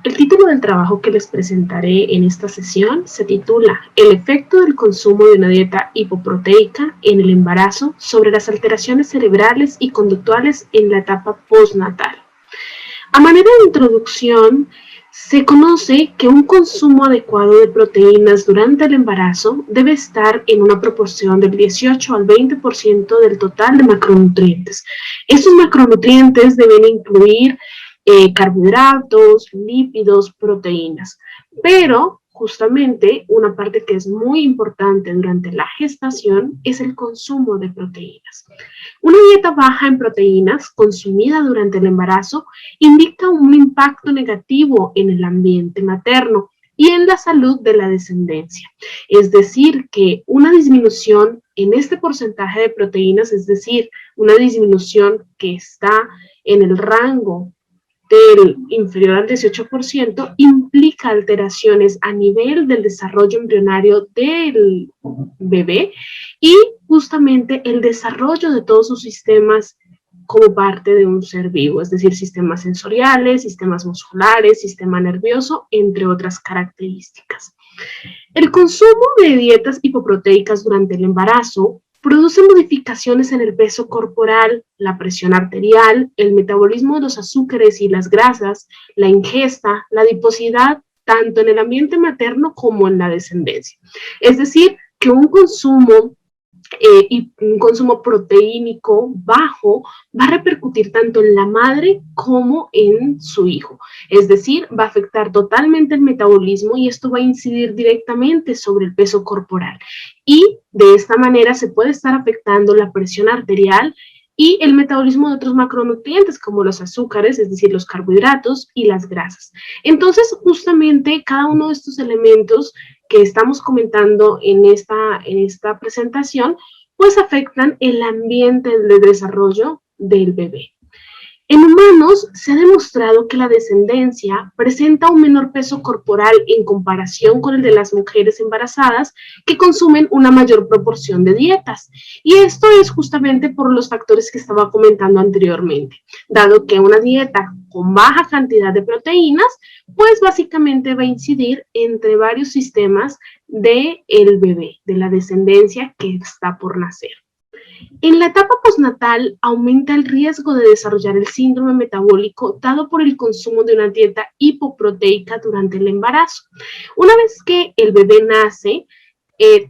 El título del trabajo que les presentaré en esta sesión se titula El efecto del consumo de una dieta hipoproteica en el embarazo sobre las alteraciones cerebrales y conductuales en la etapa postnatal. A manera de introducción, se conoce que un consumo adecuado de proteínas durante el embarazo debe estar en una proporción del 18 al 20% del total de macronutrientes. Estos macronutrientes deben incluir carbohidratos, lípidos, proteínas, pero justamente una parte que es muy importante durante la gestación es el consumo de proteínas. Una dieta baja en proteínas consumida durante el embarazo indica un impacto negativo en el ambiente materno y en la salud de la descendencia. Es decir, que una disminución en este porcentaje de proteínas, es decir, una disminución que está en el rango del inferior al 18%, implica alteraciones a nivel del desarrollo embrionario del bebé y justamente el desarrollo de todos sus sistemas como parte de un ser vivo, es decir, sistemas sensoriales, sistemas musculares, sistema nervioso, entre otras características. El consumo de dietas hipoproteicas durante el embarazo produce modificaciones en el peso corporal, la presión arterial, el metabolismo de los azúcares y las grasas, la ingesta, la adiposidad, tanto en el ambiente materno como en la descendencia. Es decir, que un consumo y un consumo proteínico bajo va a repercutir tanto en la madre como en su hijo. Es decir, va a afectar totalmente el metabolismo y esto va a incidir directamente sobre el peso corporal. Y de esta manera se puede estar afectando la presión arterial y el metabolismo de otros macronutrientes como los azúcares, es decir, los carbohidratos y las grasas. Entonces, justamente cada uno de estos elementos que estamos comentando en esta presentación, pues afectan el ambiente de desarrollo del bebé. En humanos se ha demostrado que la descendencia presenta un menor peso corporal en comparación con el de las mujeres embarazadas que consumen una mayor proporción de dietas. Y esto es justamente por los factores que estaba comentando anteriormente, dado que una dieta con baja cantidad de proteínas, pues básicamente va a incidir entre varios sistemas del bebé, de la descendencia que está por nacer. En la etapa postnatal aumenta el riesgo de desarrollar el síndrome metabólico dado por el consumo de una dieta hipoproteica durante el embarazo. Una vez que el bebé nace,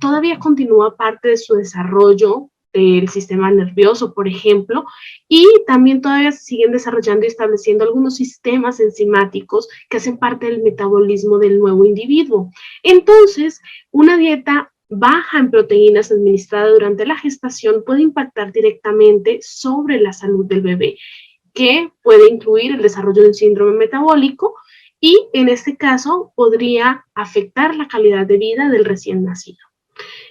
todavía continúa parte de su desarrollo del sistema nervioso, por ejemplo, y también todavía se siguen desarrollando y estableciendo algunos sistemas enzimáticos que hacen parte del metabolismo del nuevo individuo. Entonces, una dieta baja en proteínas administrada durante la gestación puede impactar directamente sobre la salud del bebé, que puede incluir el desarrollo de un síndrome metabólico y en este caso podría afectar la calidad de vida del recién nacido.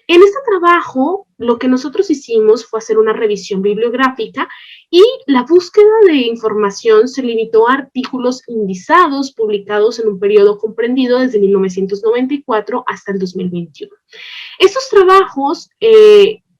En este trabajo, lo que nosotros hicimos fue hacer una revisión bibliográfica y la búsqueda de información se limitó a artículos indizados publicados en un periodo comprendido desde 1994 hasta el 2021. Estos trabajos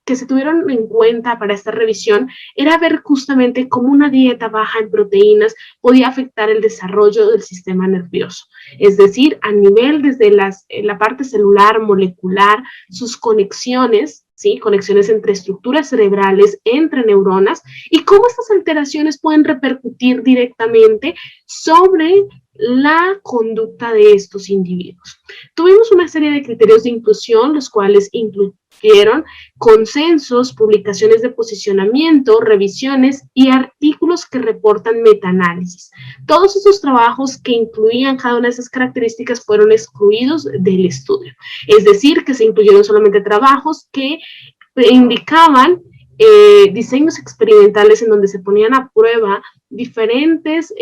que se tuvieron en cuenta para esta revisión era ver justamente cómo una dieta baja en proteínas podía afectar el desarrollo del sistema nervioso, es decir, a nivel desde la parte celular, molecular, sus conexiones, ¿sí? Conexiones entre estructuras cerebrales, entre neuronas, y cómo estas alteraciones pueden repercutir directamente sobre la conducta de estos individuos. Tuvimos una serie de criterios de inclusión, los cuales incluyeron consensos, publicaciones de posicionamiento, revisiones y artículos que reportan metaanálisis. Todos esos trabajos que incluían cada una de esas características fueron excluidos del estudio. Es decir, que se incluyeron solamente trabajos que indicaban diseños experimentales en donde se ponían a prueba diferentes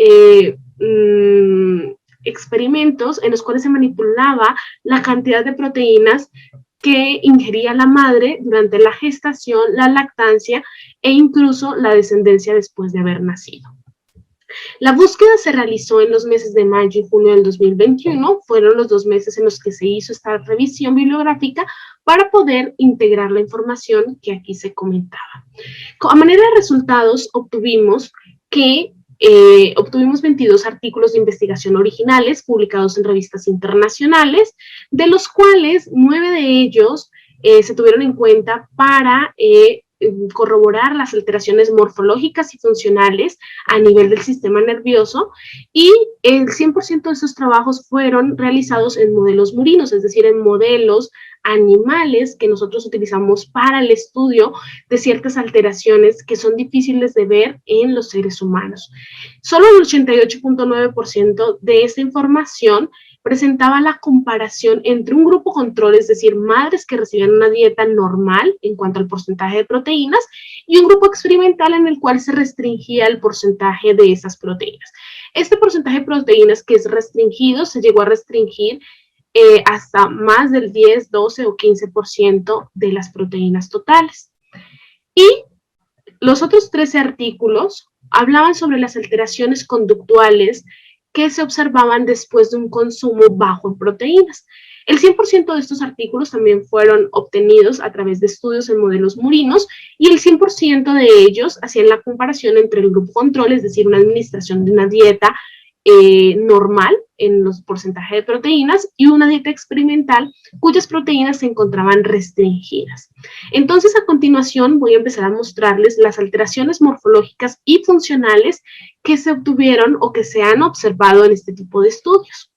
experimentos en los cuales se manipulaba la cantidad de proteínas que ingería la madre durante la gestación, la lactancia e incluso la descendencia después de haber nacido. La búsqueda se realizó en los meses de mayo y junio del 2021, fueron los 2 meses en los que se hizo esta revisión bibliográfica para poder integrar la información que aquí se comentaba. A manera de resultados obtuvimos que obtuvimos 22 artículos de investigación originales publicados en revistas internacionales, de los cuales 9 de ellos se tuvieron en cuenta para corroborar las alteraciones morfológicas y funcionales a nivel del sistema nervioso, y el 100% de esos trabajos fueron realizados en modelos murinos, es decir, en modelos animales que nosotros utilizamos para el estudio de ciertas alteraciones que son difíciles de ver en los seres humanos. Solo el 88.9% de esta información presentaba la comparación entre un grupo control, es decir, madres que recibían una dieta normal en cuanto al porcentaje de proteínas, y un grupo experimental en el cual se restringía el porcentaje de esas proteínas. Este porcentaje de proteínas que es restringido se llegó a restringir hasta más del 10, 12 o 15% de las proteínas totales. Y los otros 13 artículos hablaban sobre las alteraciones conductuales que se observaban después de un consumo bajo en proteínas. El 100% de estos artículos también fueron obtenidos a través de estudios en modelos murinos, y el 100% de ellos hacían la comparación entre el grupo control, es decir, una administración de una dieta normal en los porcentajes de proteínas, y una dieta experimental cuyas proteínas se encontraban restringidas. Entonces, a continuación voy a empezar a mostrarles las alteraciones morfológicas y funcionales que se obtuvieron o que se han observado en este tipo de estudios.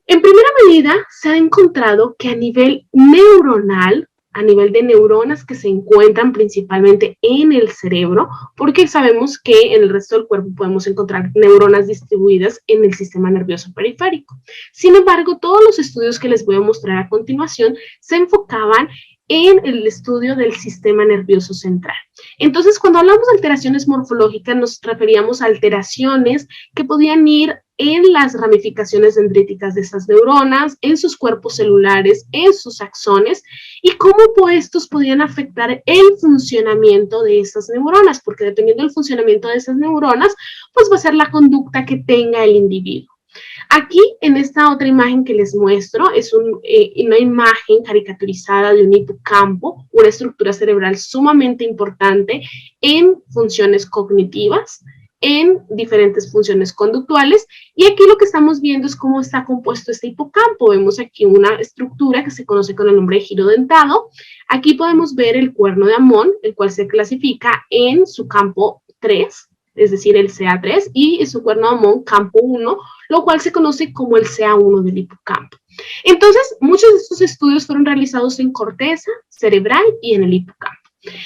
En primera medida, se ha encontrado que a nivel neuronal, a nivel de neuronas que se encuentran principalmente en el cerebro, porque sabemos que en el resto del cuerpo podemos encontrar neuronas distribuidas en el sistema nervioso periférico. Sin embargo, todos los estudios que les voy a mostrar a continuación se enfocaban en el estudio del sistema nervioso central. Entonces, cuando hablamos de alteraciones morfológicas, nos referíamos a alteraciones que podían ir en las ramificaciones dendríticas de esas neuronas, en sus cuerpos celulares, en sus axones, y cómo estos podían afectar el funcionamiento de esas neuronas, porque dependiendo del funcionamiento de esas neuronas, pues va a ser la conducta que tenga el individuo. Aquí, en esta otra imagen que les muestro, es una imagen caricaturizada de un hipocampo, una estructura cerebral sumamente importante en funciones cognitivas, en diferentes funciones conductuales, y aquí lo que estamos viendo es cómo está compuesto este hipocampo. Vemos aquí una estructura que se conoce con el nombre de giro dentado. Aquí podemos ver el cuerno de Amón, el cual se clasifica en su campo 3, es decir, el CA3, y en su cuerno de Amón, campo 1, lo cual se conoce como el CA1 del hipocampo. Entonces, muchos de estos estudios fueron realizados en corteza cerebral y en el hipocampo.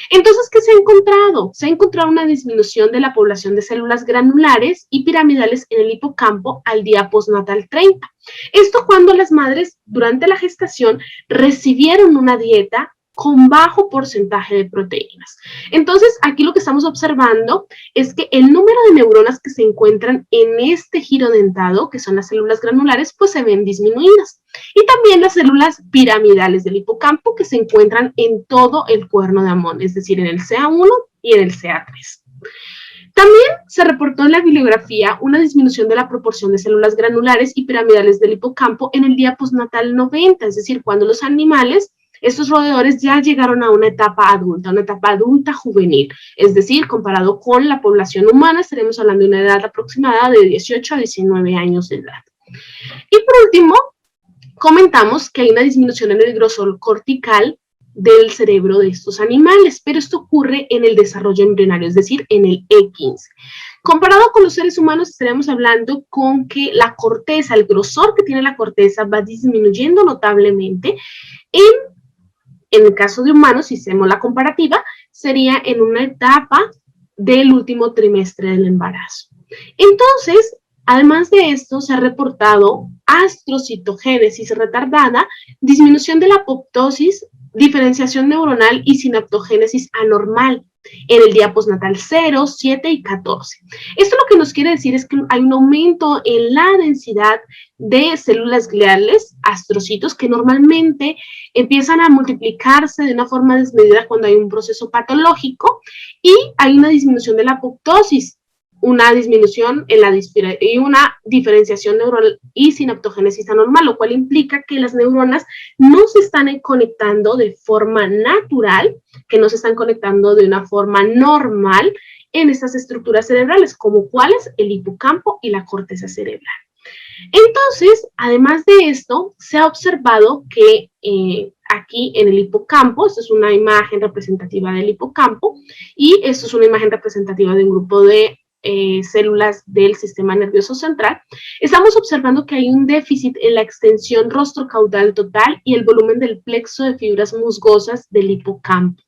Entonces, ¿qué se ha encontrado? Se ha encontrado una disminución de la población de células granulares y piramidales en el hipocampo al día postnatal 30. Esto cuando las madres durante la gestación recibieron una dieta con bajo porcentaje de proteínas. Entonces, aquí lo que estamos observando es que el número de neuronas que se encuentran en este giro dentado, que son las células granulares, pues se ven disminuidas. Y también las células piramidales del hipocampo, que se encuentran en todo el cuerno de Amón, es decir, en el CA1 y en el CA3. También se reportó en la bibliografía una disminución de la proporción de células granulares y piramidales del hipocampo en el día postnatal 90, es decir, cuando los animales, estos roedores, ya llegaron a una etapa adulta juvenil, es decir, comparado con la población humana, estaremos hablando de una edad aproximada de 18 a 19 años de edad. Y por último, comentamos que hay una disminución en el grosor cortical del cerebro de estos animales, pero esto ocurre en el desarrollo embrionario, es decir, en el E15. Comparado con los seres humanos, estaremos hablando con que la corteza, el grosor que tiene la corteza va disminuyendo notablemente. En el caso de humanos, si hacemos la comparativa, sería en una etapa del último trimestre del embarazo. Entonces, además de esto, se ha reportado astrocitogénesis retardada, disminución de la apoptosis, diferenciación neuronal y sinaptogénesis anormal en el día postnatal 0, 7 y 14. Esto lo que nos quiere decir es que hay un aumento en la densidad de células gliales, astrocitos, que normalmente empiezan a multiplicarse de una forma desmedida cuando hay un proceso patológico, y hay una disminución de la apoptosis, una disminución en y una diferenciación neuronal y sinaptogénesis anormal, lo cual implica que las neuronas no se están conectando de forma natural, que no se están conectando de una forma normal, en estas estructuras cerebrales, como cuáles, el hipocampo y la corteza cerebral. Entonces, además de esto, se ha observado que aquí en el hipocampo, esta es una imagen representativa del hipocampo, y esto es una imagen representativa de un grupo de células del sistema nervioso central, estamos observando que hay un déficit en la extensión rostrocaudal total y el volumen del plexo de fibras musgosas del hipocampo.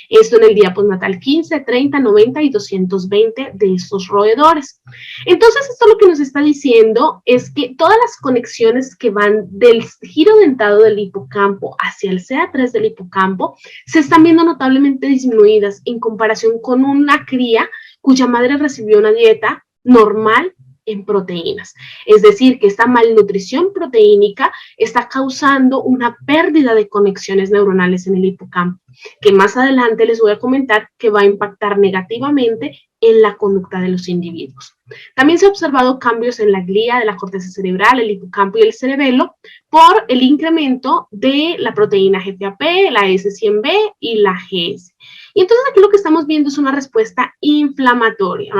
Esto en el día postnatal 15, 30, 90 y 220 de estos roedores. Entonces, esto lo que nos está diciendo es que todas las conexiones que van del giro dentado del hipocampo hacia el CA3 del hipocampo se están viendo notablemente disminuidas en comparación con una cría cuya madre recibió una dieta normal en proteínas. Es decir, que esta malnutrición proteínica está causando una pérdida de conexiones neuronales en el hipocampo, que más adelante les voy a comentar que va a impactar negativamente en la conducta de los individuos. También se han observado cambios en la glía de la corteza cerebral, el hipocampo y el cerebelo por el incremento de la proteína GFAP, la S100B y la GS. Y entonces aquí lo que estamos viendo es una respuesta inflamatoria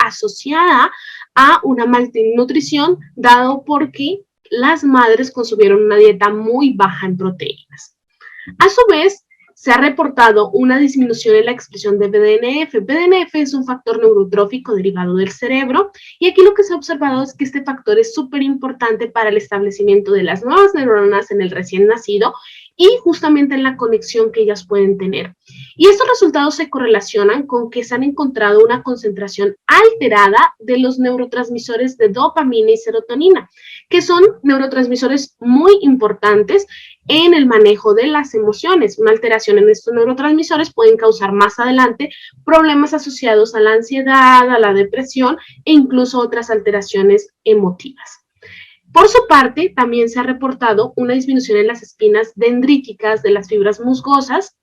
asociada a una malnutrición, dado porque las madres consumieron una dieta muy baja en proteínas. A su vez, se ha reportado una disminución en la expresión de BDNF. BDNF es un factor neurotrófico derivado del cerebro, y aquí lo que se ha observado es que este factor es súper importante para el establecimiento de las nuevas neuronas en el recién nacido y justamente en la conexión que ellas pueden tener. Y estos resultados se correlacionan con que se han encontrado una concentración alterada de los neurotransmisores de dopamina y serotonina, que son neurotransmisores muy importantes en el manejo de las emociones. Una alteración en estos neurotransmisores pueden causar más adelante problemas asociados a la ansiedad, a la depresión e incluso otras alteraciones emotivas. Por su parte, también se ha reportado una disminución en las espinas dendríticas de las fibras musgosas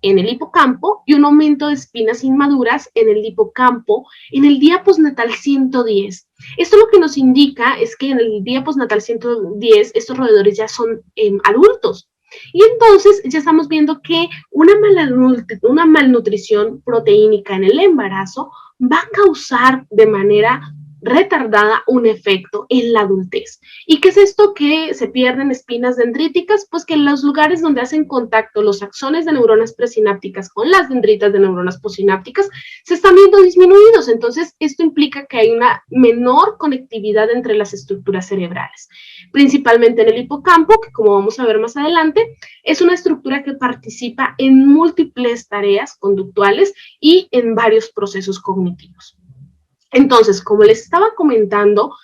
en el hipocampo y un aumento de espinas inmaduras en el hipocampo en el día postnatal 110. Esto lo que nos indica es que en el día postnatal 110 estos roedores ya son adultos. Y entonces ya estamos viendo que una malnutrición proteínica en el embarazo va a causar de manera retardada un efecto en la adultez. ¿Y qué es esto? Que se pierden espinas dendríticas, pues que en los lugares donde hacen contacto los axones de neuronas presinápticas con las dendritas de neuronas postsinápticas se están viendo disminuidos. Entonces, esto implica que hay una menor conectividad entre las estructuras cerebrales, principalmente en el hipocampo, que como vamos a ver más adelante, es una estructura que participa en múltiples tareas conductuales y en varios procesos cognitivos. Entonces, como les estaba comentando,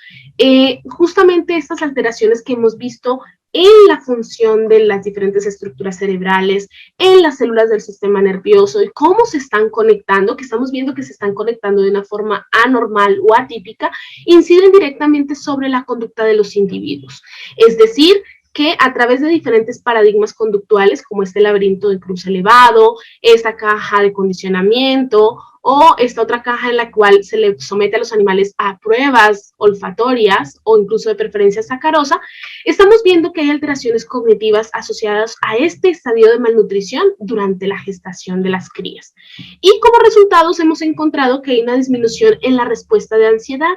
justamente estas alteraciones que hemos visto en la función de las diferentes estructuras cerebrales, en las células del sistema nervioso y cómo se están conectando, que estamos viendo que se están conectando de una forma anormal o atípica, inciden directamente sobre la conducta de los individuos. Es decir, que a través de diferentes paradigmas conductuales, como este laberinto de cruz elevado, esta caja de condicionamiento, o esta otra caja en la cual se le somete a los animales a pruebas olfatorias o incluso de preferencia sacarosa, estamos viendo que hay alteraciones cognitivas asociadas a este estadio de malnutrición durante la gestación de las crías. Y como resultados hemos encontrado que hay una disminución en la respuesta de ansiedad,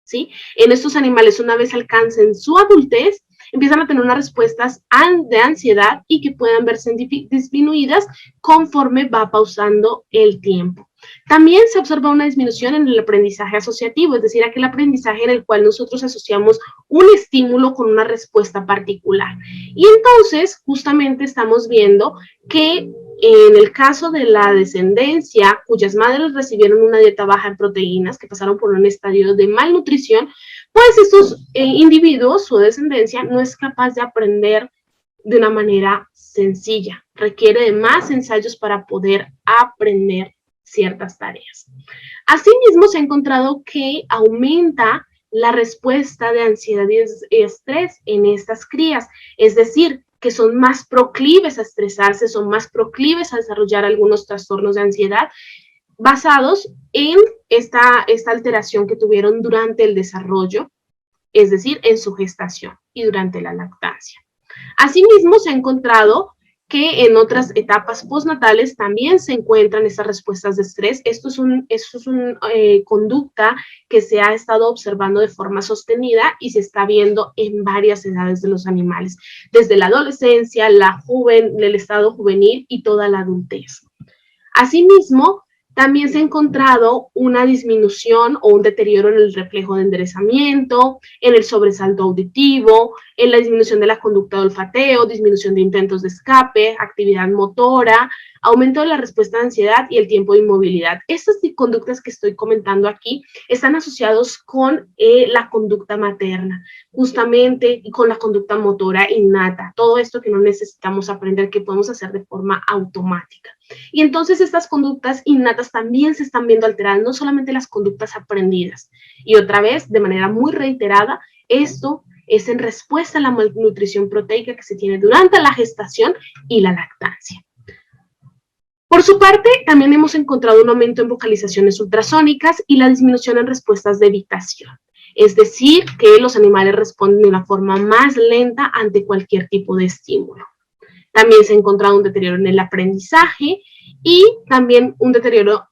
¿sí? En estos animales, una vez alcancen su adultez, empiezan a tener unas respuestas de ansiedad y que puedan verse disminuidas conforme va pausando el tiempo. También se observa una disminución en el aprendizaje asociativo, es decir, aquel aprendizaje en el cual nosotros asociamos un estímulo con una respuesta particular. Y entonces, justamente estamos viendo que en el caso de la descendencia, cuyas madres recibieron una dieta baja en proteínas, que pasaron por un estadio de malnutrición, pues estos individuos, su descendencia, no es capaz de aprender de una manera sencilla. Requiere de más ensayos para poder aprender ciertas tareas. Asimismo, se ha encontrado que aumenta la respuesta de ansiedad y estrés en estas crías, es decir, que son más proclives a estresarse, son más proclives a desarrollar algunos trastornos de ansiedad basados en esta alteración que tuvieron durante el desarrollo, es decir, en su gestación y durante la lactancia. Asimismo, se ha encontrado que en otras etapas postnatales también se encuentran esas respuestas de estrés. Esto es una conducta que se ha estado observando de forma sostenida y se está viendo en varias edades de los animales, desde la adolescencia, el estado juvenil y toda la adultez. Asimismo, también se ha encontrado una disminución o un deterioro en el reflejo de enderezamiento, en el sobresalto auditivo, en la disminución de la conducta de olfateo, disminución de intentos de escape, actividad motora, aumento de la respuesta de ansiedad y el tiempo de inmovilidad. Estas conductas que estoy comentando aquí están asociados con la conducta materna, justamente, y con la conducta motora innata, todo esto que no necesitamos aprender, que podemos hacer de forma automática. Y entonces estas conductas innatas también se están viendo alteradas, no solamente las conductas aprendidas. Y otra vez, de manera muy reiterada, esto es en respuesta a la malnutrición proteica que se tiene durante la gestación y la lactancia. Por su parte, también hemos encontrado un aumento en vocalizaciones ultrasónicas y la disminución en respuestas de evitación. Es decir, que los animales responden de una forma más lenta ante cualquier tipo de estímulo. También se ha encontrado un deterioro en el aprendizaje y también un deterioro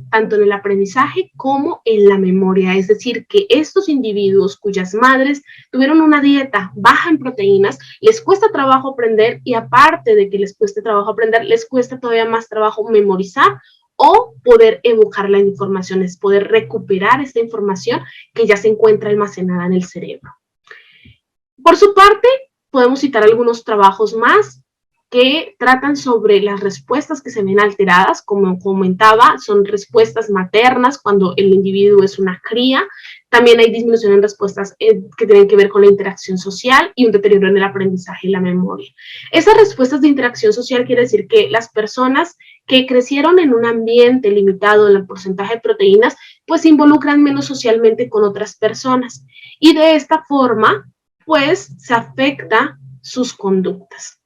tanto en el aprendizaje como en la memoria. Es decir, que estos individuos cuyas madres tuvieron una dieta baja en proteínas, les cuesta trabajo aprender y aparte de que les cueste trabajo aprender, les cuesta todavía más trabajo memorizar o poder evocar la información, es poder recuperar esta información que ya se encuentra almacenada en el cerebro. Por su parte, podemos citar algunos trabajos más que tratan sobre las respuestas que se ven alteradas, como comentaba, son respuestas maternas cuando el individuo es una cría. También hay disminución en respuestas que tienen que ver con la interacción social y un deterioro en el aprendizaje y la memoria. Esas respuestas de interacción social quiere decir que las personas que crecieron en un ambiente limitado en el porcentaje de proteínas, pues se involucran menos socialmente con otras personas. Y de esta forma, pues se afecta sus conductas.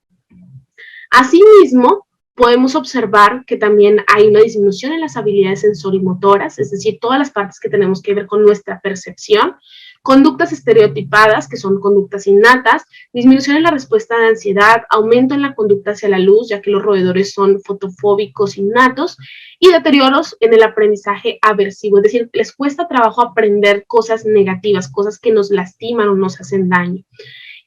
Asimismo, podemos observar que también hay una disminución en las habilidades sensorimotoras, es decir, todas las partes que tenemos que ver con nuestra percepción, conductas estereotipadas, que son conductas innatas, disminución en la respuesta de ansiedad, aumento en la conducta hacia la luz, ya que los roedores son fotofóbicos innatos, y deterioros en el aprendizaje aversivo, es decir, les cuesta trabajo aprender cosas negativas, cosas que nos lastiman o nos hacen daño.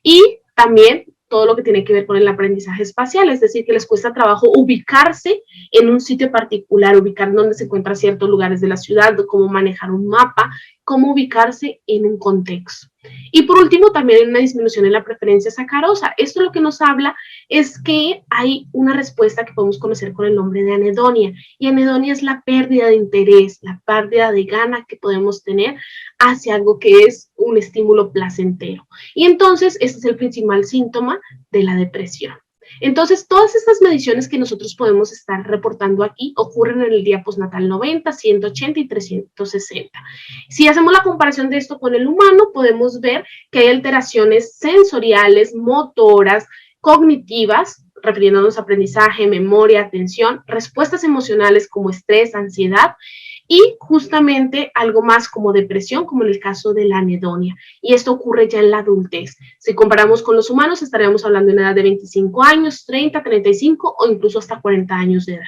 Y también todo lo que tiene que ver con el aprendizaje espacial, es decir, que les cuesta trabajo ubicarse en un sitio particular, ubicar dónde se encuentran ciertos lugares de la ciudad, cómo manejar un mapa, cómo ubicarse en un contexto. Y por último, también hay una disminución en la preferencia sacarosa. Esto lo que nos habla es que hay una respuesta que podemos conocer con el nombre de anedonia. Y anedonia es la pérdida de interés, la pérdida de gana que podemos tener hacia algo que es un estímulo placentero. Y entonces, este es el principal síntoma de la depresión. Entonces, todas estas mediciones que nosotros podemos estar reportando aquí ocurren en el día postnatal 90, 180 y 360. Si hacemos la comparación de esto con el humano, podemos ver que hay alteraciones sensoriales, motoras, cognitivas, refiriéndonos a aprendizaje, memoria, atención, respuestas emocionales como estrés, ansiedad, y justamente algo más como depresión, como en el caso de la anedonia. Y esto ocurre ya en la adultez. Si comparamos con los humanos, estaríamos hablando de una edad de 25 años, 30, 35 o incluso hasta 40 años de edad.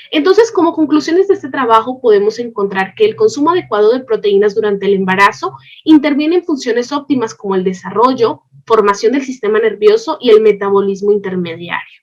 Entonces, como conclusiones de este trabajo, podemos encontrar que el consumo adecuado de proteínas durante el embarazo interviene en funciones óptimas como el desarrollo, formación del sistema nervioso y el metabolismo intermediario.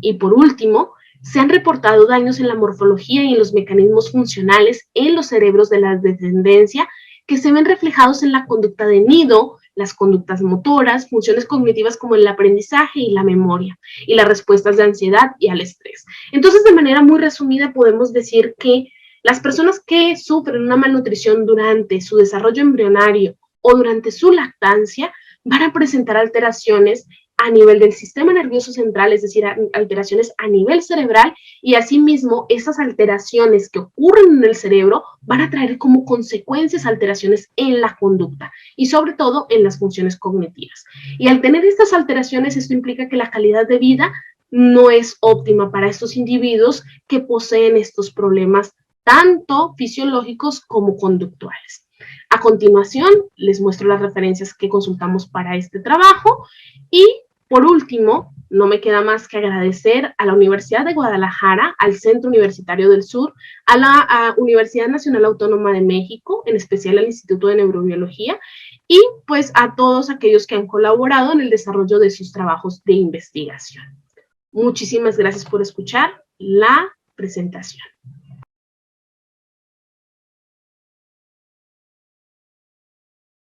Y por último, se han reportado daños en la morfología y en los mecanismos funcionales en los cerebros de la descendencia que se ven reflejados en la conducta de nido, las conductas motoras, funciones cognitivas como el aprendizaje y la memoria, y las respuestas de ansiedad y al estrés. Entonces, de manera muy resumida, podemos decir que las personas que sufren una malnutrición durante su desarrollo embrionario o durante su lactancia van a presentar alteraciones a nivel del sistema nervioso central, es decir, alteraciones a nivel cerebral, y asimismo esas alteraciones que ocurren en el cerebro van a traer como consecuencias alteraciones en la conducta y sobre todo en las funciones cognitivas. Y al tener estas alteraciones, esto implica que la calidad de vida no es óptima para estos individuos que poseen estos problemas tanto fisiológicos como conductuales. A continuación, les muestro las referencias que consultamos para este trabajo y Por último, no me queda más que agradecer a la Universidad de Guadalajara, al Centro Universitario del Sur, a la Universidad Nacional Autónoma de México, en especial al Instituto de Neurobiología, y pues a todos aquellos que han colaborado en el desarrollo de sus trabajos de investigación. Muchísimas gracias por escuchar la presentación.